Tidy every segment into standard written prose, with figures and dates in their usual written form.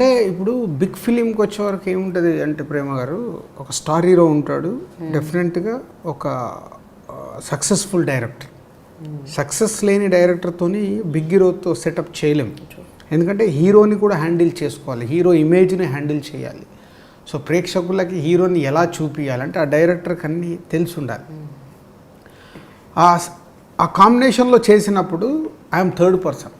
అంటే ఇప్పుడు బిగ్ ఫిలింకి వచ్చే వరకు ఏముంటుంది అంటే ప్రేమ గారు, ఒక స్టార్ హీరో ఉంటాడు, డెఫినెట్గా ఒక సక్సెస్ఫుల్ డైరెక్టర్. సక్సెస్ లేని డైరెక్టర్తోని బిగ్ హీరోతో సెటప్ చేయలేము, ఎందుకంటే హీరోని కూడా హ్యాండిల్ చేసుకోవాలి, హీరో ఇమేజ్ని హ్యాండిల్ చేయాలి. సో ప్రేక్షకులకి హీరోని ఎలా చూపించాలంటే ఆ డైరెక్టర్కి అన్నీ తెలిసి ఉండాలి. ఆ కాంబినేషన్లో చేసినప్పుడు ఐఎమ్ థర్డ్ పర్సన్,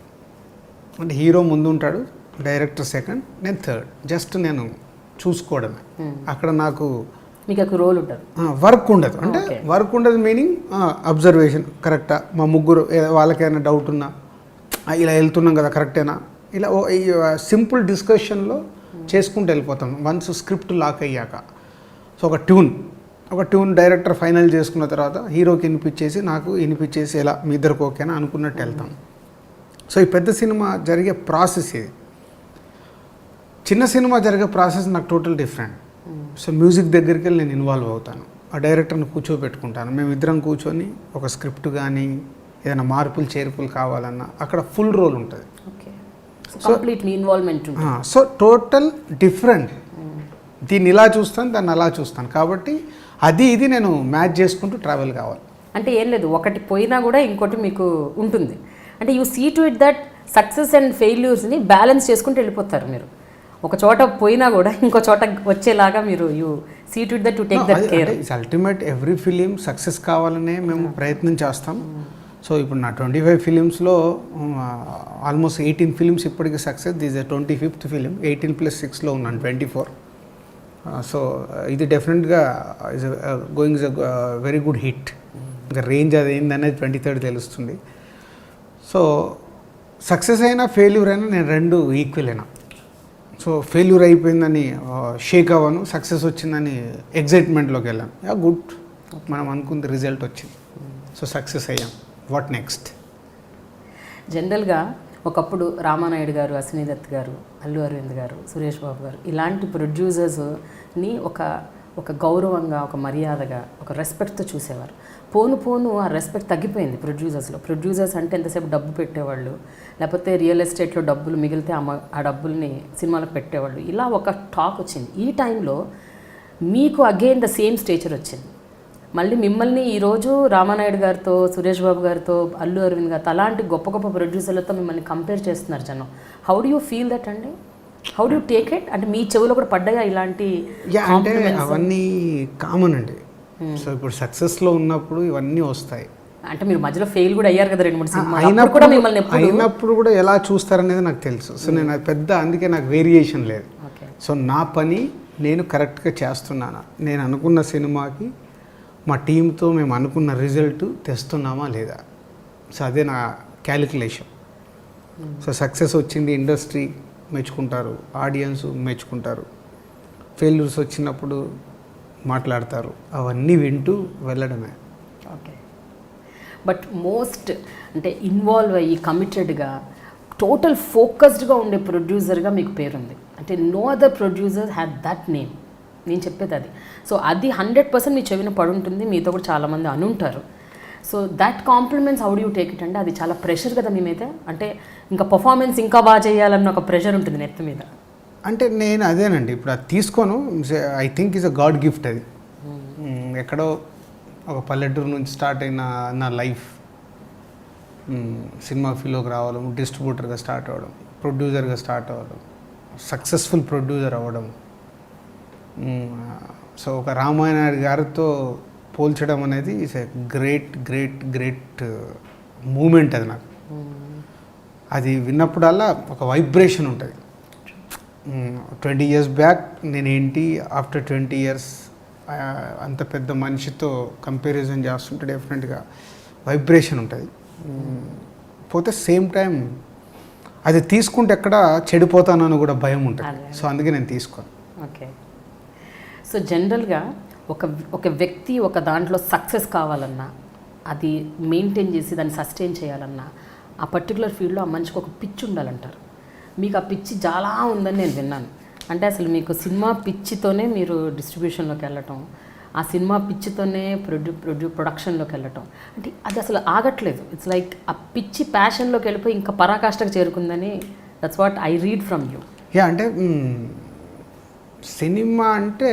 అంటే హీరో ముందు ఉంటాడు, డైరెక్టర్ సెకండ్, నేను థర్డ్, జస్ట్ నేను చూసుకోవడమే. అక్కడ నాకు మీకు రోల్ ఉంటుంది, వర్క్ ఉండదు. అంటే వర్క్ ఉండదు మీనింగ్ అబ్జర్వేషన్ కరెక్టా, మా ముగ్గురు వాళ్ళకైనా డౌట్ ఉన్నా ఇలా వెళ్తున్నాం కదా కరెక్టేనా, ఇలా సింపుల్ డిస్కషన్లో చేసుకుంటూ వెళ్ళిపోతాం వన్స్ స్క్రిప్ట్ లాక్ అయ్యాక. సో ఒక ట్యూన్ డైరెక్టర్ ఫైనల్ చేసుకున్న తర్వాత హీరోకి వినిపించేసి నాకు వినిపించేసి ఎలా మీ ఇద్దరికి ఓకేనా అనుకున్నట్టు వెళ్తాం. సో ఈ పెద్ద సినిమా జరిగే ప్రాసెస్ ఇది. చిన్న సినిమా జరిగే ప్రాసెస్ నాకు టోటల్ డిఫరెంట్. సో మ్యూజిక్ దగ్గరికి వెళ్ళి నేను ఇన్వాల్వ్ అవుతాను, ఆ డైరెక్టర్ని కూర్చోబెట్టుకుంటాను, మేమిద్దరం కూర్చొని ఒక స్క్రిప్ట్ కానీ ఏదైనా మార్పులు చేర్పులు కావాలన్నా అక్కడ ఫుల్ రోల్ ఉంటుంది. So total different. దీన్ని ఇలా చూస్తాను, దాన్ని అలా చూస్తాను, కాబట్టి ఇది నేను మ్యాచ్ చేసుకుంటూ ట్రావెల్ కావాలి. అంటే ఏం లేదు, ఒకటి పోయినా కూడా ఇంకోటి మీకు ఉంటుంది. అంటే you see to it that success and ఫెయిల్యూర్స్ని బ్యాలెన్స్ చేసుకుంటూ వెళ్ళిపోతారు మీరు. ఒక చోట పోయినా కూడా ఇంకో చోట వచ్చేలాగా మీరు you see to it that to take that care. Ultimate every film success కావాలనే మేము ప్రయత్నం చేస్తాం. సో ఇప్పుడు నా 25 ఫిలిమ్స్లో ఆల్మోస్ట్ 18 ఫిలిమ్స్ ఇప్పటికీ సక్సెస్. దిస్ 25th ఫిలిం, 18 + 6లో ఉన్నాను, 24. సో ఇది డెఫినెట్గా is going is very good hit. ఇంకా రేంజ్ అది ఏందనేది 23rd తెలుస్తుంది. సో సక్సెస్ అయినా ఫెయిల్యూర్ అయినా నేను రెండు ఈక్వల్ అయినా. సో ఫెయిల్యూర్ అయిపోయిందని షేక్ అవ్వను, సక్సెస్ వచ్చిందని ఎగ్జైట్మెంట్లోకి వెళ్ళాను. గుడ్, మనం అనుకుంది రిజల్ట్ వచ్చింది, సో సక్సెస్ అయ్యాం. What next? జనరల్గా ఒకప్పుడు రామానాయుడు గారు, అశ్విని దత్ గారు, అల్లు అరవింద్ గారు, సురేష్ బాబు గారు ఇలాంటి ప్రొడ్యూసర్స్ని ఒక గౌరవంగా, ఒక మర్యాదగా, ఒక రెస్పెక్ట్తో చూసేవారు. పోను ఆ రెస్పెక్ట్ తగ్గిపోయింది ప్రొడ్యూసర్స్లో. ప్రొడ్యూసర్స్ అంటే ఎంతసేపు డబ్బు పెట్టేవాళ్ళు, లేకపోతే రియల్ ఎస్టేట్లో డబ్బులు మిగిలితే ఆ డబ్బుల్ని సినిమాలకు పెట్టేవాళ్ళు, ఇలా ఒక టాక్ వచ్చింది. ఈ టైంలో మీకు అగైన్ ద సేమ్ స్టేచర్ వచ్చింది. మళ్ళీ మిమ్మల్ని ఈరోజు రామానాయుడు గారితో, సురేష్ బాబు గారితో, అల్లు అరవింద్ గారితో అలాంటి గొప్ప గొప్ప ప్రొడ్యూసర్లతో మిమ్మల్ని కంపేర్ చేస్తున్నారు జనం. How do you feel that అండి? How do you take it? అంటే మీ చెవులో కూడా పడ్డాయా ఇలాంటి? అంటే అవన్నీ కామన్ అండి. సో ఇప్పుడు సక్సెస్లో ఉన్నప్పుడు ఇవన్నీ వస్తాయి. అంటే మీరు మధ్యలో ఫెయిల్ కూడా అయ్యారు కదా 2-3 సినిమాలు, అయినప్పుడు కూడా ఎలా చూస్తారనేది నాకు తెలుసు. సో నేను అందుకే నాకు వేరియేషన్ లేదు. సో నా పని నేను కరెక్ట్గా చేస్తున్నానా, నేను అనుకున్న సినిమాకి మా టీంతో మేము అనుకున్న రిజల్ట్ తెస్తున్నామా లేదా, సో అదే నా క్యాలిక్యులేషన్. సో సక్సెస్ వచ్చింది, ఇండస్ట్రీ మెచ్చుకుంటారు, ఆడియన్స్ మెచ్చుకుంటారు, ఫెయిల్యూర్స్ వచ్చినప్పుడు మాట్లాడతారు, అవన్నీ వింటూ వెళ్ళడమే. ఓకే, బట్ మోస్ట్ అంటే ఇన్వాల్వ్ అయ్యి కమిటెడ్గా టోటల్ ఫోకస్డ్గా ఉండే ప్రొడ్యూసర్గా మీకు పేరుంది. అంటే no other producer had that name. నేను చెప్పేది అది. సో అది 100% మీ చెవిన పడుంటుంది, మీతో కూడా చాలామంది అనుంటారు. So that compliments how do you take it? అంటే అది చాలా ప్రెషర్ కదా మీ మీద. అంటే ఇంకా పర్ఫార్మెన్స్ ఇంకా బాగా చేయాలన్న ఒక ప్రెషర్ ఉంటుంది నెత్తి మీద. అంటే నేను అదేనండి, ఇప్పుడు అది తీసుకోను. I think is a God gift అది. ఎక్కడో ఒక పల్లెటూరు నుంచి స్టార్ట్ అయిన నా లైఫ్ సినిమా ఫీల్డ్లోకి రావడం, డిస్ట్రిబ్యూటర్గా స్టార్ట్ అవ్వడం, ప్రొడ్యూసర్గా స్టార్ట్ అవ్వడం, సక్సెస్ఫుల్ ప్రొడ్యూసర్ అవ్వడం. సో ఒక రామానాయుడు గారితో పోల్చడం అనేది it's a great great great moment. అది నాకు అది విన్నప్పుడల్లా ఒక వైబ్రేషన్ ఉంటుంది. 20 years బ్యాక్ నేనేంటి, ఆఫ్టర్ 20 years అంత పెద్ద మనిషితో కంపారిజన్ చేస్తుంటే డెఫినెట్గా వైబ్రేషన్ ఉంటుంది. పోతే సేమ్ టైం అది తీసుకుంటే ఎక్కడ చెడిపోతానని కూడా భయం ఉంటుంది. సో అందుకే నేను తీసుకోను. ఓకే, సో జనరల్గా ఒక వ్యక్తి ఒక దాంట్లో సక్సెస్ కావాలన్నా, అది మెయింటైన్ చేసి దాన్ని సస్టైన్ చేయాలన్నా, ఆ పర్టికులర్ ఫీల్డ్లో ఆ మనిషికి ఒక పిచ్చి ఉండాలంటారు. మీకు ఆ పిచ్చి చాలా ఉందని నేను విన్నాను. అంటే అసలు మీకు సినిమా పిచ్చితోనే మీరు డిస్ట్రిబ్యూషన్లోకి వెళ్ళటం, ఆ సినిమా పిచ్చితోనే ప్రొడక్షన్లోకి వెళ్ళటం, అంటే అది అసలు ఆగట్లేదు. ఇట్స్ లైక్ ఆ పిచ్చి ప్యాషన్లోకి వెళ్ళిపోయి ఇంకా పరాకాష్ఠకు చేరుకుందని. That's what I read from you. Yeah అంటే సినిమా అంటే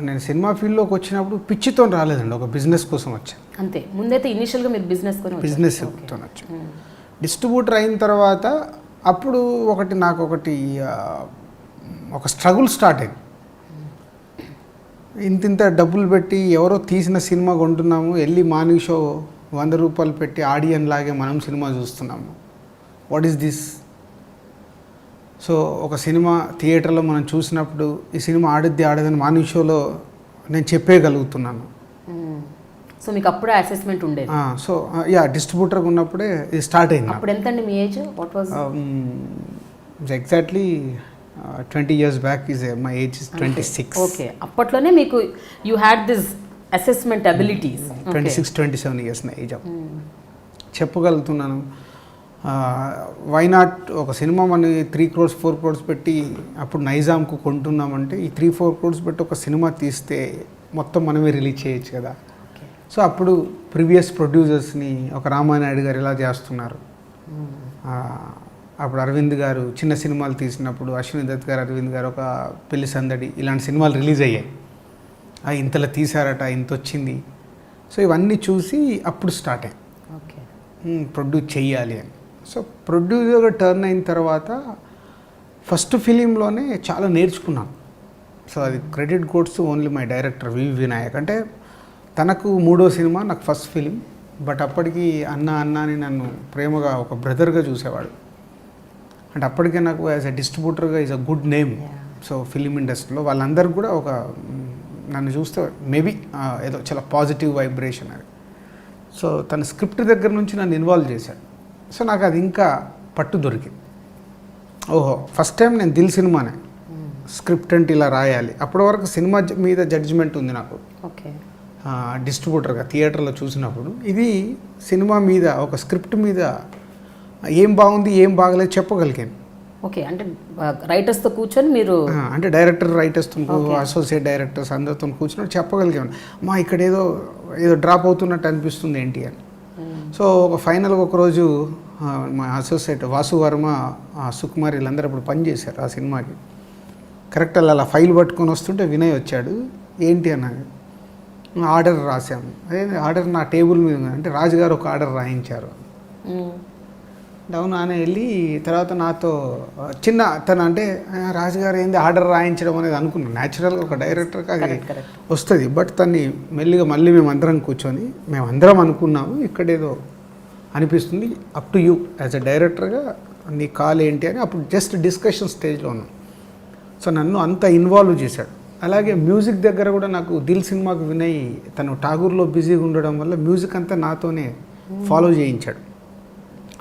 నేను సినిమా ఫీల్డ్లోకి వచ్చినప్పుడు పిచ్చితో రాలేదండి, ఒక బిజినెస్ కోసం వచ్చాను. అంతే, ముందైతే ఇనిషియల్గా మీరు బిజినెస్తో వచ్చాను. డిస్ట్రిబ్యూటర్ అయిన తర్వాత అప్పుడు నాకు ఒక స్ట్రగుల్ స్టార్ట్ అయింది. ఇంత డబ్బులు పెట్టి ఎవరో తీసిన సినిమా కొంటున్నాము, వెళ్ళి మార్నింగ్ షో 100 రూపాయలు పెట్టి ఆడియన్ లాగే మనం సినిమా చూస్తున్నాము. What is this? సో ఒక సినిమా థియేటర్లో మనం చూసినప్పుడు ఈ సినిమా ఆడదని మార్నింగ్ షోలో నేను చెప్పేయగలుగుతున్నాను. సో మీకు అప్పుడే అసెస్మెంట్ ఉండేది. సో యా డిస్ట్రిబ్యూటర్గా ఉన్నప్పుడే ఇది స్టార్ట్ అయింది. అప్పుడు ఎంత అండి మీ age? What was exactly 20 years back my age is 26. Okay, అప్పట్లోనే మీకు you had this assessment abilities. 26-27 years నా ఏజ్. చెప్పగలుగుతున్నాను. వై నాట్ ఒక సినిమా మనం 3 crores 4 crores పెట్టి అప్పుడు నైజాంకు కొంటున్నామంటే ఈ 3-4 crores పెట్టి ఒక సినిమా తీస్తే మొత్తం మనమే రిలీజ్ చేయొచ్చు కదా. సో అప్పుడు ప్రీవియస్ ప్రొడ్యూసర్స్ని ఒక రామానాయుడు గారు ఇలా చేస్తున్నారు, అప్పుడు అరవింద్ గారు చిన్న సినిమాలు తీసినప్పుడు అశ్విని దత్ గారు, అరవింద్ గారు ఒక పెళ్లి సందడి ఇలాంటి సినిమాలు రిలీజ్ అయ్యాయి. ఇంతలో తీశారట, ఇంత వచ్చింది. సో ఇవన్నీ చూసి అప్పుడు స్టార్ట్ అయ్యి ప్రొడ్యూస్ చెయ్యాలి అని. సో ప్రొడ్యూసర్గా టర్న్ అయిన తర్వాత ఫస్ట్ ఫిలింలోనే చాలా నేర్చుకున్నాను. సో అది credit goes only my director V Vinayak. అంటే తనకు 3వ సినిమా, నాకు ఫస్ట్ ఫిలిం. బట్ అప్పటికి అన్న అని నన్ను ప్రేమగా ఒక బ్రదర్గా చూసేవాడు. అంటే అప్పటికే నాకు యాజ్ ఎ డిస్ట్రిబ్యూటర్గా is a good name. So film ఇండస్ట్రీలో వాళ్ళందరూ కూడా నన్ను చూస్తే మేబీ ఏదో చాలా పాజిటివ్ వైబ్రేషన్ అది. సో తన స్క్రిప్ట్ దగ్గర నుంచి నన్ను ఇన్వాల్వ్ చేశాడు. సో నాకు అది ఇంకా పట్టు దొరికింది. ఓహో, ఫస్ట్ టైం నేను దిల్ సినిమానే స్క్రిప్ట్ అంటే ఇలా రాయాలి. అప్పటి వరకు సినిమా మీద జడ్జిమెంట్ ఉంది నాకు. ఓకే, డిస్ట్రిబ్యూటర్గా థియేటర్లో చూసినప్పుడు ఇది సినిమా మీద ఒక స్క్రిప్ట్ మీద ఏం బాగుంది ఏం బాగలేదు చెప్పగలిగాను. ఓకే, అంటే రైటర్స్తో కూర్చొని మీరు అంటే డైరెక్టర్ రైటర్స్తో అసోసియేట్ డైరెక్టర్స్ అందరితో కూర్చొని చెప్పగలిగాను. ఇక్కడ ఏదో డ్రాప్ అవుతున్నట్టు అనిపిస్తుంది ఏంటి అని. సో ఒక ఫైనల్గా ఒకరోజు మా అసోసియేట్ వాసు వర్మ, సుకుమార్ వీళ్ళందరూ అప్పుడు పనిచేశారు ఆ సినిమాకి. కరెక్ట్ అలా ఫైల్ పట్టుకొని వస్తుంటే వినయ్ వచ్చాడు. ఏంటి అన్నాడు. ఆర్డర్ రాశాము. అదే ఆర్డర్ నా టేబుల్ మీద ఉంది. అంటే రాజుగారు ఒక ఆర్డర్ రాయించారు. డౌన్ అని వెళ్ళి తర్వాత నాతో చిన్న తను అంటే రాజుగారు ఏంది ఆర్డర్ రాయించడం అనేది అనుకున్నాను. న్యాచురల్గా ఒక డైరెక్టర్గా అది వస్తుంది. బట్ తన్ని మెల్లిగా మళ్ళీ మేమందరం కూర్చొని మేమందరం అనుకున్నాము ఇక్కడేదో అనిపిస్తుంది, up to you as a డైరెక్టర్గా నీ కాల్ ఏంటి అని అప్పుడు జస్ట్ డిస్కషన్ స్టేజ్లో ఉన్నాం. సో నన్ను అంత ఇన్వాల్వ్ చేశాడు. అలాగే మ్యూజిక్ దగ్గర కూడా నాకు దిల్ సినిమాకు వినయ్ తను ఠాగూర్లో బిజీగా ఉండడం వల్ల మ్యూజిక్ అంతా నాతోనే ఫాలో చేయించాడు.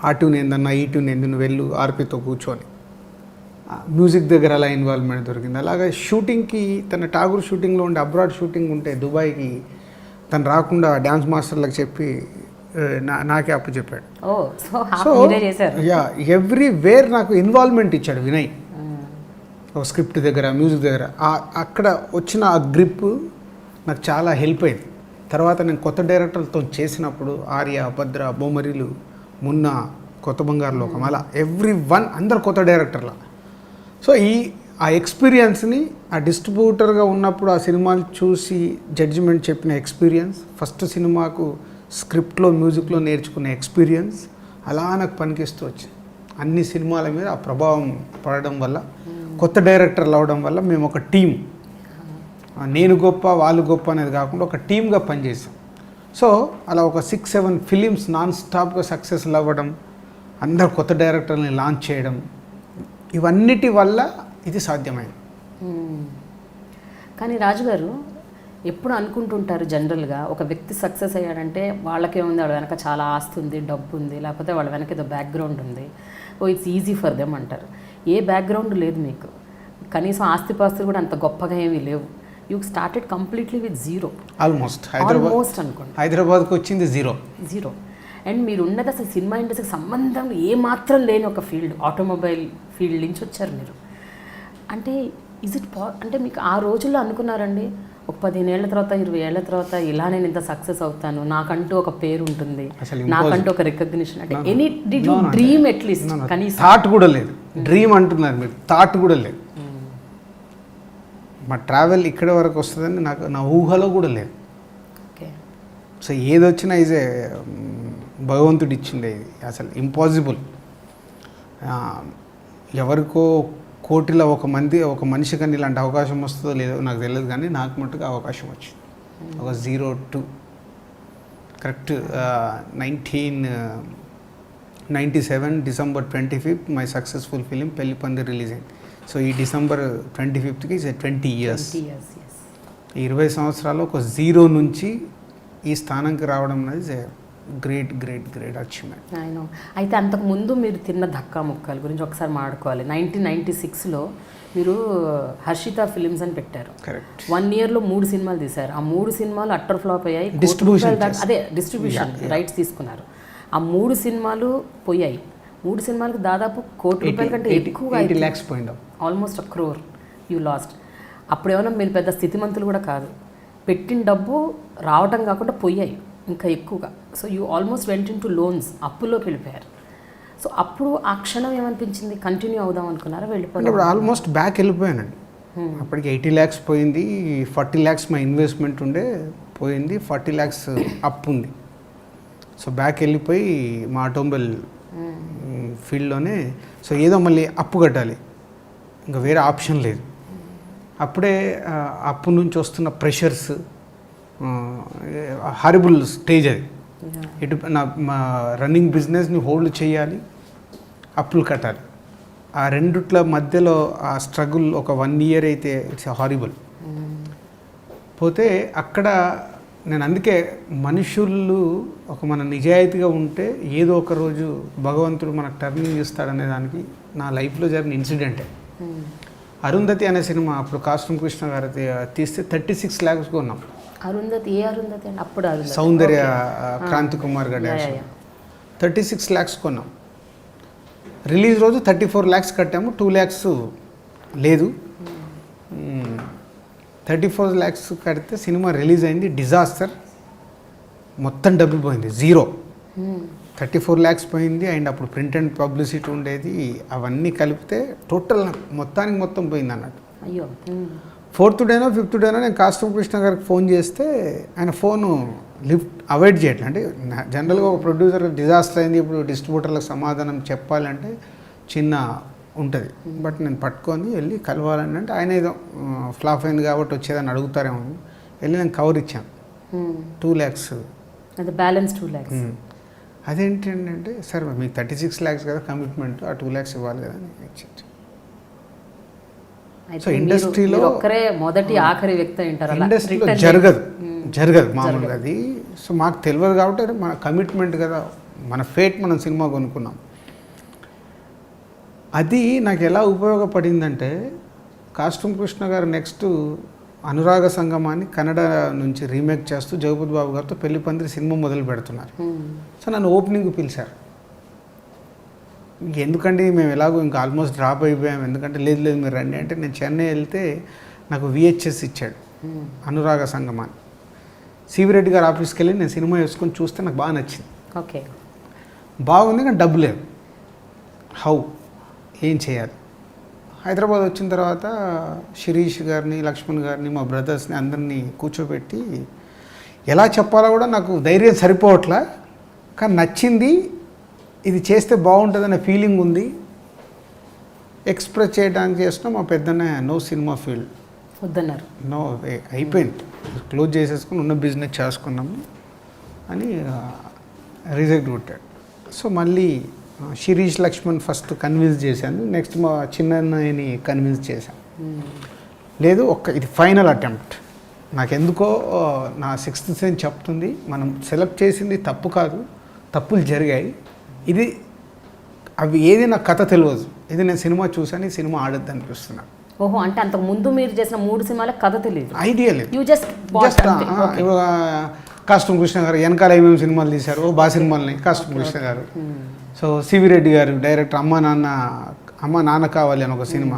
ఆ ట్యూన్ ఏందన్నా ఈ ట్యూన్ ఏంది నువ్వు వెళ్ళు ఆర్పితో కూర్చొని మ్యూజిక్ దగ్గర అలా ఇన్వాల్వ్మెంట్ దొరికింది. అలాగే షూటింగ్కి తన ఠాగూర్ షూటింగ్లో ఉండే అబ్రాడ్ షూటింగ్ ఉంటే దుబాయ్కి తను రాకుండా డ్యాన్స్ మాస్టర్లకు చెప్పి నాకే అప్పు చెప్పాడు. సో యా ఎవ్రీవేర్ నాకు ఇన్వాల్వ్మెంట్ ఇచ్చాడు వినయ్. ఒక స్క్రిప్ట్ దగ్గర మ్యూజిక్ దగ్గర అక్కడ వచ్చిన ఆ గ్రిప్ నాకు చాలా హెల్ప్ అయింది. తర్వాత నేను కొత్త డైరెక్టర్లతో చేసినప్పుడు ఆర్య, భద్ర, బొమ్మరిలు, మున్నా, కొత్త బంగారు లోకం అలా ఎవ్రీ1 అందరు కొత్త డైరెక్టర్ల. సో ఆ ఎక్స్పీరియన్స్ని ఆ డిస్ట్రిబ్యూటర్గా ఉన్నప్పుడు ఆ సినిమాలు చూసి జడ్జిమెంట్ చెప్పిన ఎక్స్పీరియన్స్, ఫస్ట్ సినిమాకు స్క్రిప్ట్లో మ్యూజిక్లో నేర్చుకున్న ఎక్స్పీరియన్స్ అలా నాకు పనికిస్తూ వచ్చింది. అన్ని సినిమాల మీద ఆ ప్రభావం పడడం వల్ల, కొత్త డైరెక్టర్లు అవడం వల్ల మేము ఒక టీం, నేను గొప్ప వాళ్ళు గొప్ప అనేది కాకుండా ఒక టీమ్గా పనిచేసాం. సో అలా ఒక 6-7 ఫిలిమ్స్ నాన్ స్టాప్గా సక్సెస్లు అవ్వడం, అందరు కొత్త డైరెక్టర్ని లాంచ్ చేయడం, ఇవన్నిటి వల్ల ఇది సాధ్యమైంది. కానీ రాజుగారు ఎప్పుడు అనుకుంటుంటారు జనరల్గా ఒక వ్యక్తి సక్సెస్ అయ్యాడంటే వాళ్ళకేముంది, వాళ్ళ వెనక చాలా ఆస్తి ఉంది, డబ్బు ఉంది, లేకపోతే వాళ్ళ వెనక ఏదో బ్యాక్గ్రౌండ్ ఉంది, ఇట్స్ ఈజీ ఫర్ దెమ్ అంటారు. ఏ బ్యాక్గ్రౌండ్ లేదు మీకు, కనీసం ఆస్తిపాస్తులు కూడా అంత గొప్పగా ఏమీ లేవు. You started completely with zero. Almost అనుకోండి హైదరాబాద్కి వచ్చింది జీరో. అండ్ మీరు ఉన్నది అసలు సినిమా ఇండస్ట్రీకి సంబంధం ఏమాత్రం లేని ఒక ఫీల్డ్, ఆటోమొబైల్ ఫీల్డ్ నుంచి వచ్చారు మీరు. అంటే అంటే మీకు ఆ రోజుల్లో అనుకున్నారండి ఒక 15 ఏళ్ల తర్వాత 20 ఏళ్ల తర్వాత ఇలా నేను ఇంత సక్సెస్ అవుతాను, నాకంటూ ఒక పేరు ఉంటుంది, నాకంటూ ఒక రికగ్నిషన్, అంటే any did you dream at least కనీసం థాట్ కూడా లేదు. డ్రీమ్ అంటున్నారు మీరు, థాట్ కూడా లేదు. మా ట్రావెల్ ఇక్కడ వరకు వస్తుందని నాకు నా ఊహలో కూడా లేదు. ఓకే. సో ఏది వచ్చినా ఇదే భగవంతుడు ఇచ్చిండే, ఇది అసలు ఇంపాసిబుల్. ఎవరికో కోటిలో ఒక మనిషి కానీ ఇలాంటి అవకాశం వస్తుందో లేదో నాకు తెలియదు, కానీ నాకు మట్టుకు అవకాశం వచ్చింది. ఒక 02 correct 1997 December 25th my successful film పెళ్లి పందిరి రిలీజ్ అయింది. సో ఈ December 25th 20 years. ఈ 20 సంవత్సరాలు ఒక 0 నుంచి ఈ స్థానంకి రావడం అనేది గ్రేట్ గ్రేట్ గ్రేట్ అచీవ్మెంట్. అయినా అయితే అంతకుముందు మీరు తిన్న ధక్కా ముక్కల గురించి ఒకసారి మాట్లాడుకోవాలి. 1996లో మీరు హర్షిత ఫిలిమ్స్ అని పెట్టారు. కరెక్ట్. 1 yearలో 3 సినిమాలు తీశారు. ఆ 3 సినిమాలు అట్టర్ ఫ్లాప్ అయ్యాయి. డిస్ట్రిబ్యూషన్ రైట్స్ తీసుకున్నారు. ఆ 3 సినిమాలు పోయాయి. 3 సినిమాలకు దాదాపు ₹1,00,00,000 కంటే ఎక్కువ, 80 lakhs పోయింది, ఆల్మోస్ట్ 1 crore యూ లాస్ట్. అప్పుడు ఏమన్నా మీరు పెద్ద స్థితిమంతులు కూడా కాదు, పెట్టిన డబ్బు రావటం కాకుండా పోయాయి ఇంకా ఎక్కువగా. So you almost went into loans, అప్పుల్లోకి వెళ్ళిపోయారు. సో అప్పుడు ఆ క్షణం ఏమనిపించింది? కంటిన్యూ అవుదాం అనుకున్నారా, వెళ్ళిపోయారు? ఇప్పుడు ఆల్మోస్ట్ బ్యాక్ వెళ్ళిపోయానండి. అప్పటికి 80 lakhs పోయింది, 40 lakhs మా ఇన్వెస్ట్మెంట్ ఉండే పోయింది, 40 lakhs అప్పు ఉంది. సో బ్యాక్ వెళ్ళిపోయి మా ఆటోమొబైల్ ఫీల్డ్లోనే, సో ఏదో మళ్ళీ అప్పు కట్టాలి, ఇంకా వేరే ఆప్షన్ లేదు. అప్పుడే అప్పు నుంచి వస్తున్న ప్రెషర్స్, హారిబుల్ స్టేజ్ అది. ఇటు మా రన్నింగ్ బిజినెస్ని హోల్డ్ చేయాలి, అప్పులు కట్టాలి. ఆ రెండిట్ల మధ్యలో ఆ స్ట్రగుల్ ఒక 1 year అయితే ఇట్స్ హారిబుల్. పోతే అక్కడ నేను అందుకే మనుషులు మన నిజాయితీగా ఉంటే ఏదో ఒక రోజు భగవంతుడు మనకు టర్నింగ్ ఇస్తాడనే దానికి నా లైఫ్లో జరిగిన ఇన్సిడెంటే. అరుంధతి అనే సినిమా అప్పుడు కాస్ట్యూమ్ కృష్ణ గారు తీస్తే 36 lakhs కొన్నాం. అరుంధతి ఏ అరుంధతి అండి? అప్పుడు సౌందర్య క్రాంతి కుమార్ గారి 36 lakhs కొన్నాం. రిలీజ్ రోజు 34 lakhs కట్టాము, 2 lakhs లేదు. 34 lakhs కడితే సినిమా రిలీజ్ అయింది, డిజాస్టర్. మొత్తం డబ్బులు పోయింది, 0. 34 lakhs పోయింది. అండ్ అప్పుడు ప్రింట్ అండ్ పబ్లిసిటీ ఉండేది, అవన్నీ కలిపితే టోటల్ మొత్తం పోయింది అన్నట్టు. అయ్యో. 4th డేనో 5th డేనో నేను కాస్ట్యూమ్ కృష్ణ గారికి ఫోన్ చేస్తే ఆయన ఫోను అవాయిడ్ చేయట్లే. అంటే జనరల్గా ఒక ప్రొడ్యూసర్ డిజాస్టర్ అయింది, ఇప్పుడు డిస్ట్రిబ్యూటర్లకు సమాధానం చెప్పాలంటే చిన్న ఉంటుంది. బట్ నేను పట్టుకొని వెళ్ళి కలవాలని అంటే ఆయన ఏదో ఫ్లాప్ అయింది కాబట్టి వచ్చేదని అడుగుతారేమో వెళ్ళి నేను కవర్ ఇచ్చాను. 2 lakhs అది బ్యాలెన్స్ 2 lakhs. అదేంటంటే సార్ మీకు 36 lakhs కదా కమిట్మెంట్, ఆ 2 lakhs ఇవ్వాలి కదా అని ఇచ్చాను. సో ఇండస్ట్రీలో ఒక్కరే మొదటి ఆఖరి వ్యక్తి అంటారు, ఇండస్ట్రీలో జరగదు మామూలుగా అది. సో మాకు తెలియదు కాబట్టి మన కమిట్మెంట్ కదా, మన ఫేట్, మనం సినిమా కొనుక్కున్నాం. అది నాకు ఎలా ఉపయోగపడిందంటే కాస్ట్యూమ్ కృష్ణ గారు నెక్స్ట్ అనురాగ సంగమాన్ని కన్నడ నుంచి రీమేక్ చేస్తూ జగపతి బాబు గారితో పెళ్లి పందిరి సినిమా మొదలు పెడుతున్నారు. సో నన్ను ఓపెనింగ్ పిలిచారు. ఎందుకంటే మేము ఎలాగో ఇంకా ఆల్మోస్ట్ డ్రాప్ అయిపోయాము, ఎందుకంటే లేదు మీరు రండి అంటే నేను చెన్నై వెళ్తే నాకు VHS ఇచ్చాడు అనురాగ సంగమాన్ని. సివిరెడ్డి గారు ఆఫీస్కి వెళ్ళి నేను సినిమా వేసుకొని చూస్తే నాకు బాగా నచ్చింది. ఓకే, బాగుంది కానీ డబ్బు లేదు, ఏం చేయాలి. హైదరాబాద్ వచ్చిన తర్వాత శిరీష్ గారిని, లక్ష్మణ్ గారిని, మా బ్రదర్స్ని అందరినీ కూర్చోబెట్టి ఎలా చెప్పాలో కూడా నాకు ధైర్యం సరిపోవట్లా, కానీ నచ్చింది, ఇది చేస్తే బాగుంటుందనే ఫీలింగ్ ఉంది. ఎక్స్ప్రెస్ చేయడానికి చేసిన మా పెద్దనే నో సినిమా ఫీల్డ్ వద్దన్నారు. నో అయిపోయింది, క్లోజ్ చేసేసుకుని ఉన్న బిజినెస్ చేసుకున్నాము అని రిజెక్ట్ కొట్టాడు. సో మళ్ళీ శిరీష్ లక్ష్మణ్ ఫస్ట్ కన్విన్స్ చేశాను, నెక్స్ట్ మా చిన్నయ్యని కన్విన్స్ చేశాను. లేదు ఇది ఫైనల్ అటెంప్ట్. నాకెందుకో నా 6th సెన్స్ చెప్తుంది మనం సెలెక్ట్ చేసింది తప్పు కాదు, తప్పులు జరిగాయి, ఇది అవి ఏది నాకు కథ తెలియదు, ఇది నేను సినిమా చూసాను, ఈ సినిమా ఆడద్దు అనిపిస్తున్నా. ఓహో, అంటే అంతకు ముందు మీరు చేసిన 3 సినిమాలకు కథ తెలియదు, ఐడియా లేదు. జస్ట్ కాస్ట్యూమ్ కృష్ణ గారు వెనకాల ఏమేమి సినిమాలు తీశారు, బాగా సినిమాలని కాస్ట్యూమ్ కృష్ణ గారు. సో సివిరెడ్డి గారు డైరెక్టర్ అమ్మ నాన్న కావాలి అని ఒక సినిమా,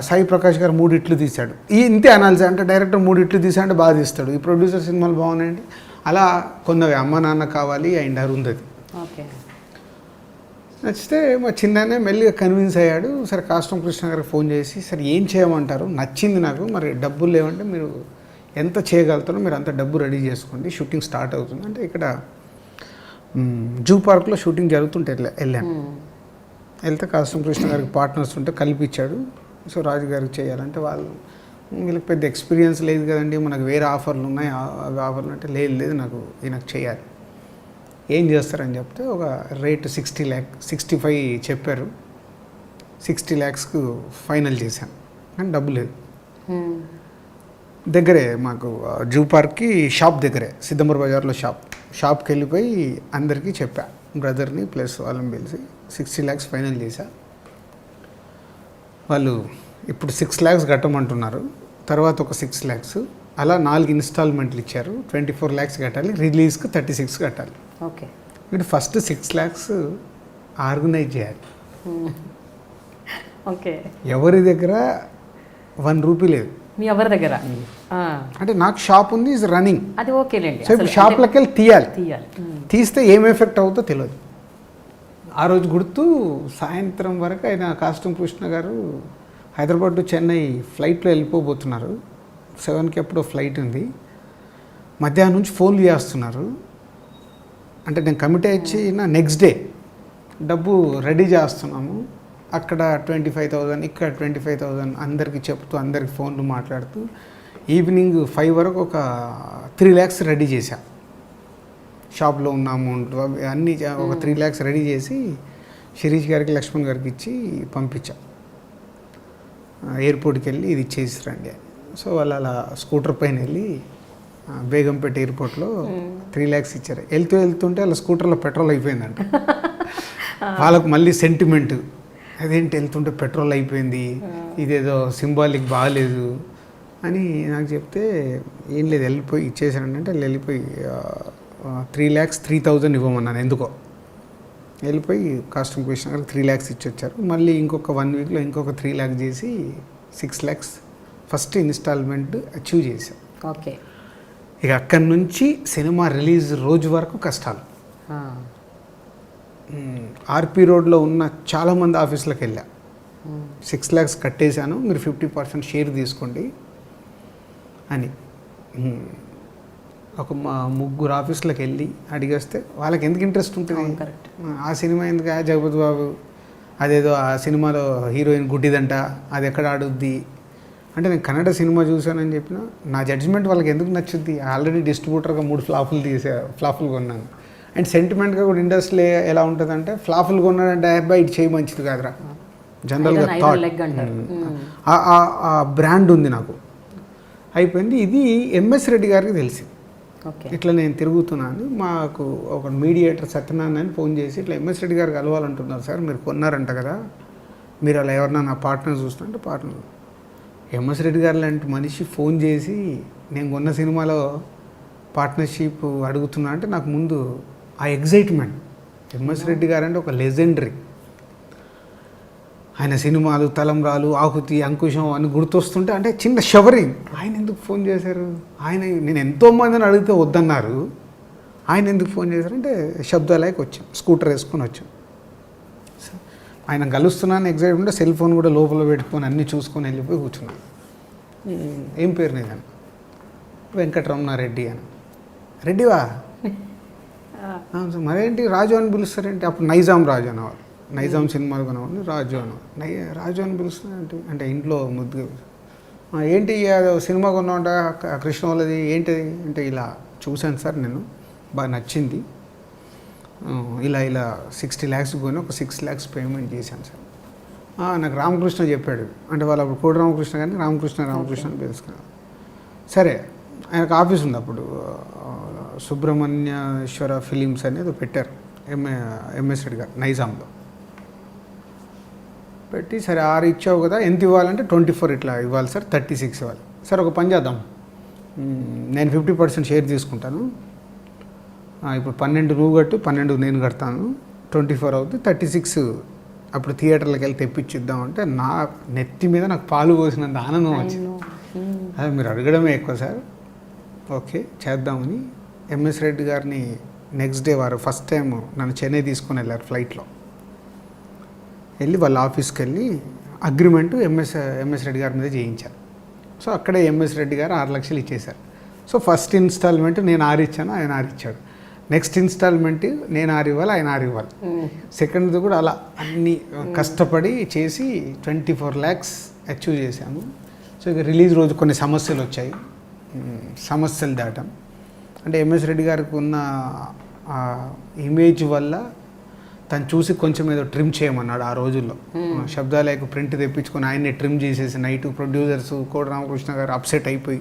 సాయి ప్రకాష్ గారు 3 ఇట్లు తీశాడు. ఇంతే అనాల్సి, అంటే డైరెక్టర్ 3 ఇట్లు తీసాడంటే బాగా తీస్తాడు, ఈ ప్రొడ్యూసర్ సినిమాలు బాగున్నాయండి. అలా కొన్నవి అమ్మ నాన్న కావాలి అండ్ అరుంధతి. ఓకే. నచ్చితే మా చిన్ననే మెల్లిగా కన్విన్స్ అయ్యాడు. సరే కాస్ట్యూమ్ కృష్ణ గారికి ఫోన్ చేసి సరే ఏం చేయమంటారు, నచ్చింది నాకు, మరి డబ్బులు లేవంటే మీరు ఎంత చేయగలుగుతారో మీరు అంత డబ్బు రెడీ చేసుకోండి, షూటింగ్ స్టార్ట్ అవుతుంది అంటే ఇక్కడ జూ పార్క్లో షూటింగ్ జరుగుతుంటే వెళ్ళాను. వెళ్తే కాస్ట్యూమ్ కృష్ణ గారికి పార్ట్నర్స్ ఉంటే కల్పించాడు. సో రాజు గారికి చేయాలంటే వాళ్ళు వీళ్ళకి పెద్ద ఎక్స్పీరియన్స్ లేదు కదండి, మనకు వేరే ఆఫర్లు ఉన్నాయి, అవి ఆఫర్లు అంటే లేదు నాకు ఈయనకు చేయాలి, ఏం చేస్తారని చెప్తే ఒక రేటు 65 చెప్పారు. 60 lakhsకు ఫైనల్ చేశాను కానీ డబ్బు లేదు. దగ్గరే మాకు జూ పార్క్కి షాప్ దగ్గరే, సిద్ధంబర్ బజార్లో షాప్కి వెళ్ళిపోయి అందరికీ చెప్పా, బ్రదర్ని ప్లస్ వాళ్ళని పిలిచి 60 lakhs ఫైనల్ చేశా. వాళ్ళు ఇప్పుడు 6 lakhs కట్టమంటున్నారు, తర్వాత ఒక 6 lakhs, అలా 4 ఇన్స్టాల్మెంట్లు ఇచ్చారు. 24 lakhs కట్టాలి, రిలీజ్కి 36 కట్టాలి. ఓకే, మీరు ఫస్ట్ 6 lakhs ఆర్గనైజ్ చేయాలి. ఓకే, ఎవరి దగ్గర 1 రూపీ లేదు, మీ ఎవరి దగ్గర అంటే నాకు షాప్ ఉంది, ఈజ్ రన్నింగ్, అది ఓకేలేండి. సో ఇప్పుడు షాప్లోకి వెళ్ళి తీయాలి, తీస్తే ఏం ఎఫెక్ట్ అవుతుందో తెలియదు. ఆ రోజు గుర్తు సాయంత్రం వరకు ఆయన కాస్ట్యూమ్ కృష్ణ గారు హైదరాబాద్ టు చెన్నై ఫ్లైట్లో వెళ్ళిపోబోతున్నారు. 7కి ఎప్పుడో ఫ్లైట్ ఉంది. మధ్యాహ్నం నుంచి ఫోన్లు చేస్తున్నారు, అంటే నేను కమిట్ అయిన నెక్స్ట్ డే డబ్బు రెడీ చేస్తున్నాము, అక్కడ 25,000 ఇక్కడ 25,000 అందరికీ చెప్తూ అందరికి ఫోన్లు మాట్లాడుతూ ఈవినింగ్ 5 వరకు ఒక 3 lakhs రెడీ చేశా. షాప్లో ఉన్న అమౌంట్ అన్నీ ఒక 3 lakhs రెడీ చేసి శిరీష్ గారికి లక్ష్మణ్ గారికి ఇచ్చి పంపించా. ఎయిర్పోర్ట్కి వెళ్ళి ఇది ఇచ్చేసి రండి అని. సో వాళ్ళు అలా స్కూటర్ పైన వెళ్ళి బేగంపేట ఎయిర్పోర్ట్లో 3 lakhs ఇచ్చారు. వెళ్తుంటే వాళ్ళ స్కూటర్లో పెట్రోల్ అయిపోయిందంట. వాళ్ళకు మళ్ళీ సెంటిమెంట్, అదేంటి వెళ్తుంటే పెట్రోల్ అయిపోయింది, ఇదేదో సింబాలిక్ బాగాలేదు అని నాకు చెప్తే ఏం లేదు వెళ్ళిపోయి ఇచ్చేసానంటే వాళ్ళు వెళ్ళిపోయి 3,03,000 ఇవ్వమన్నాను. ఎందుకో వెళ్ళిపోయి కాస్ట్యూమ్ కృష్ణ గారికి 3 lakhs ఇచ్చి వచ్చారు. మళ్ళీ ఇంకొక 1 weekలో ఇంకొక 3 lakhs చేసి 6 lakhs ఫస్ట్ ఇన్స్టాల్మెంట్ అచీవ్ చేశాం. ఓకే, ఇక అక్కడి నుంచి సినిమా రిలీజ్ రోజు వరకు కష్టాలు. ఆర్పి రోడ్లో ఉన్న చాలామంది ఆఫీసులకు వెళ్ళా, 6 lakhs కట్టేశాను, మీరు 50% షేర్ తీసుకోండి అని. ఒక 3 ఆఫీసులకు వెళ్ళి అడిగేస్తే వాళ్ళకి ఎందుకు ఇంట్రెస్ట్ ఉంటుంది, ఆ సినిమా ఎందుకు జగపతి బాబు, అదేదో ఆ సినిమాలో హీరోయిన్ గుడ్డిదంట, అది ఎక్కడ ఆడుద్ది అంటే నేను కన్నడ సినిమా చూశానని చెప్పిన నా జడ్జిమెంట్ వాళ్ళకి ఎందుకు నచ్చుద్ది, ఆల్రెడీ డిస్ట్రిబ్యూటర్గా 3 ఫ్లాపులు కొన్నాను. అండ్ సెంటిమెంట్గా కూడా ఇండస్ట్రీ ఎలా ఉంటుందంటే ఫ్లాపులు కొన్నాడంటే అబ్బాయి ఇటు చేయి మంచిది కాదురా, జనరల్గా థాట్ ఆ బ్రాండ్ ఉంది నాకు. అయిపోయింది. ఇది ఎంఎస్ రెడ్డి గారికి తెలిసి ఇట్లా నేను తిరుగుతున్నాను, మాకు ఒక మీడియేటర్ సత్యనారాయణ అని ఫోన్ చేసి ఇట్లా ఎంఎస్ రెడ్డి గారు కలవాలంటున్నారు సార్, మీరు కొన్నారంట కదా, మీరు అలా ఎవరన్నా నా పార్ట్నర్ చూస్తుంటే పార్ట్నర్ ఎంఎస్ రెడ్డి గారు లాంటి మనిషి ఫోన్ చేసి నేను కొన్న సినిమాలో పార్ట్నర్షిప్ అడుగుతున్నా అంటే నాకు ముందు ఆ ఎగ్జైట్మెంట్. ఎంఎస్ రెడ్డి గారు అంటే ఒక లెజెండరీ, ఆయన సినిమాలు తలంబ్రాలు, ఆహుతి, అంకుశం అని గుర్తొస్తుంటే అంటే చిన్న షవరింగ్. ఆయన ఎందుకు ఫోన్ చేశారు, ఆయన నేను ఎంతోమందిని అడిగితే వద్దన్నారు, ఆయన ఎందుకు ఫోన్ చేశారంటే శబ్దాలకి వచ్చాం, స్కూటర్ వేసుకొని వచ్చాం. ఆయన కలుస్తున్నాను ఎగ్జైట్మెంట్, సెల్ ఫోన్ కూడా లోపల పెట్టుకొని అన్నీ చూసుకొని వెళ్ళిపోయి కూర్చున్నాను. ఏం పేరు నేను, వెంకటరమణారెడ్డి అని. రెడ్డివా మరేంటి రాజు అని పిలుస్తారేంటి, అప్పుడు నైజాం రాజు అనేవారు, నైజాం సినిమాలు కొనేవాడిని, రాజు అనేవారు. రాజు అని పిలుస్తున్నారంటే అంటే ఇంట్లో ముద్దుగా ఏంటి సినిమా కొన్నామంట కృష్ణ వాళ్ళది ఏంటిది అంటే ఇలా చూశాను సార్, నేను బాగా నచ్చింది, ఇలా 60 lakhs కొని ఒక 6 lakhs పేమెంట్ చేశాను సార్. నాకు రామకృష్ణ చెప్పాడు, అంటే వాళ్ళు అప్పుడు కోడి రామకృష్ణ కానీ రామకృష్ణ అని పిలుచుకున్నాను. సరే ఆయనకు ఆఫీస్ ఉంది అప్పుడు, సుబ్రహ్మణ్యేశ్వర ఫిలిమ్స్ అనేది పెట్టారు ఎంఎస్ రెడ్డి గారు నైజాంలో పెట్టి, సరే 6 ఇచ్చావు కదా ఎంత ఇవ్వాలంటే 24 ఇట్లా ఇవ్వాలి సార్, 36 ఇవ్వాలి. సరే ఒక పని చేద్దాం, నేను 50% షేర్ తీసుకుంటాను, ఇప్పుడు 12 నువ్వు కట్టు, 12 నేను కడతాను, 24 అవుతుంది, 36 అప్పుడు థియేటర్లకు వెళ్ళి తెప్పించిద్దామంటే నా నెత్తి మీద నాకు పాలు పోసినంత ఆనందం వచ్చింది. అదే మీరు అడగడమే ఎక్కువ సార్, ఓకే చేద్దామని ఎంఎస్ రెడ్డి గారిని నెక్స్ట్ డే వారు ఫస్ట్ టైం నన్ను చెన్నై తీసుకొని వెళ్ళారు ఫ్లైట్లో. వెళ్ళి వాళ్ళ ఆఫీస్కి వెళ్ళి అగ్రిమెంట్ ఎంఎస్ రెడ్డి గారి మీద చేయించారు. సో అక్కడే ఎంఎస్ రెడ్డి గారు 6 లక్షలు ఇచ్చేశారు. సో ఫస్ట్ ఇన్స్టాల్మెంట్ నేను 6 ఇచ్చాను, ఆయన 6 ఇచ్చాడు. నెక్స్ట్ ఇన్స్టాల్మెంట్ నేను 6 ఇవ్వాలి, ఆయన 6 ఇవ్వాలి. సెకండ్ది కూడా అలా అన్ని కష్టపడి చేసి 24 lakhs అచీవ్ చేశాము. సో ఇక రిలీజ్ రోజు కొన్ని సమస్యలు వచ్చాయి, సమస్యలు దాటాం. అంటే ఎంఎస్ రెడ్డి గారికి ఉన్న ఇమేజ్ వల్ల తను చూసి కొంచెం ఏదో ట్రిమ్ చేయమన్నాడు ఆ రోజుల్లో. శబ్దాలకు ప్రింట్ తెప్పించుకొని ఆయన్ని ట్రిమ్ చేసేసి నైట్ ప్రొడ్యూసర్స్ కోట రామకృష్ణ గారు అప్సెట్ అయిపోయి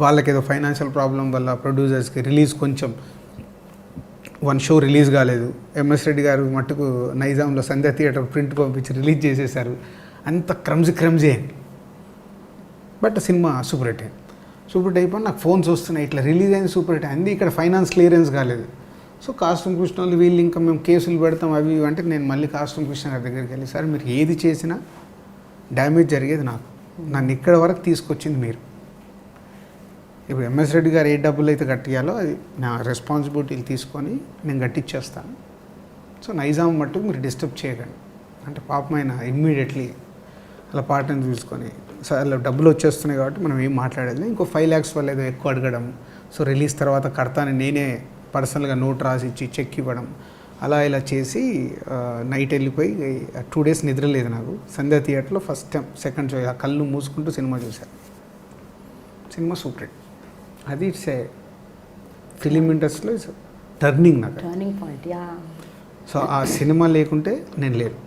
వాళ్ళకి ఏదో ఫైనాన్షియల్ ప్రాబ్లం వల్ల ప్రొడ్యూసర్స్కి రిలీజ్ కొంచెం 1 షో రిలీజ్ కాలేదు. ఎంఎస్ రెడ్డి గారు మట్టుకు నైజాంలో సంధ్య థియేటర్ ప్రింట్ పంపించి రిలీజ్ చేసేసారు. అంత క్రమ్జీ అయింది. బట్ సినిమా సూపర్ హిట్ అయింది. సూపర్ హిట్ అయిపోయి నాకు ఫోన్స్ వస్తున్నాయి, ఇట్లా రిలీజ్ అయింది, సూపర్ హిట్ అయింది, ఇక్కడ ఫైనాన్స్ క్లియరెన్స్ కాలేదు. సో కాస్ట్యూమ్ కృష్ణ వాళ్ళు వీళ్ళు ఇంకా మేము కేసులు పెడతాం అవి ఇవి అంటే నేను మళ్ళీ కాస్ట్యూమ్ కృష్ణ గారి దగ్గరికి వెళ్ళి, సార్ మీరు ఏది చేసినా డ్యామేజ్ జరిగేది నాకు, నన్ను ఇక్కడ వరకు తీసుకొచ్చింది మీరు. ఇప్పుడు ఎంఎస్ రెడ్డి గారు ఏ డబ్బులు అయితే కట్టియాలో అది నా రెస్పాన్సిబిలిటీలు తీసుకొని నేను కట్టించేస్తాను. సో నైజాం మట్టుకు మీరు డిస్టర్బ్ చేయకండి అంటే పాపమైన ఇమ్మీడియట్లీ అలా పాటను చూసుకొని, సార్ అలా డబ్బులు వచ్చేస్తున్నాయి కాబట్టి మనం ఏం మాట్లాడేది, ఇంకో 5 lakhs వల్ల ఏదో ఎక్కువ అడగడం. సో రిలీజ్ తర్వాత కడతానని నేనే పర్సనల్గా నోట్ రాసి ఇచ్చి చెక్ ఇవ్వడం, అలా ఇలా చేసి నైట్ వెళ్ళిపోయి 2 days నిద్ర లేదు నాకు. సంధ్య థియేటర్లో ఫస్ట్ టైం సెకండ్ షో ఆ కళ్ళు మూసుకుంటూ సినిమా చూశాను. Cinema super hit. అది ఇట్స్ ఏ ఫిలిం ఇండస్ట్రీలో ఇట్స్ టర్నింగ్ నాకు. Turning point. యా. సో ఆ సినిమా లేకుంటే నేను లేను.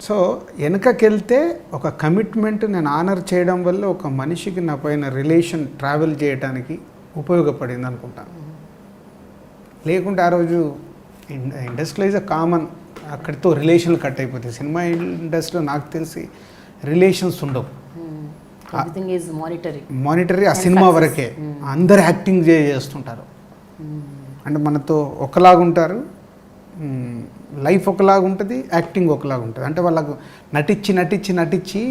సో వెనకకెళ్తే ఒక కమిట్మెంట్ నేను ఆనర్ చేయడం వల్ల ఒక మనిషికి నా పైన రిలేషన్ ట్రావెల్ చేయడానికి ఉపయోగపడింది అనుకుంటాను. లేకుంటే ఆ రోజు ఇండస్ట్రీలో ఈజ్ అ కామన్, అక్కడితో రిలేషన్లు కట్ అయిపోతాయి. సినిమా ఇండస్ట్రీలో నాకు తెలిసి రిలేషన్స్ ఉండవు. ఎవ్రీథింగ్ ఈజ్ మానిటరీ ఆ సినిమా వరకే. అందరు యాక్టింగ్ చేస్తుంటారు, అంటే మనతో ఒకలాగుంటారు, లైఫ్ ఒకలాగా ఉంటుంది, యాక్టింగ్ ఒకలాగా ఉంటుంది. అంటే వాళ్ళకు నటించి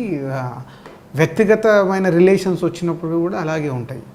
వ్యక్తిగతమైన రిలేషన్స్ వచ్చినప్పుడు కూడా అలాగే ఉంటాయి.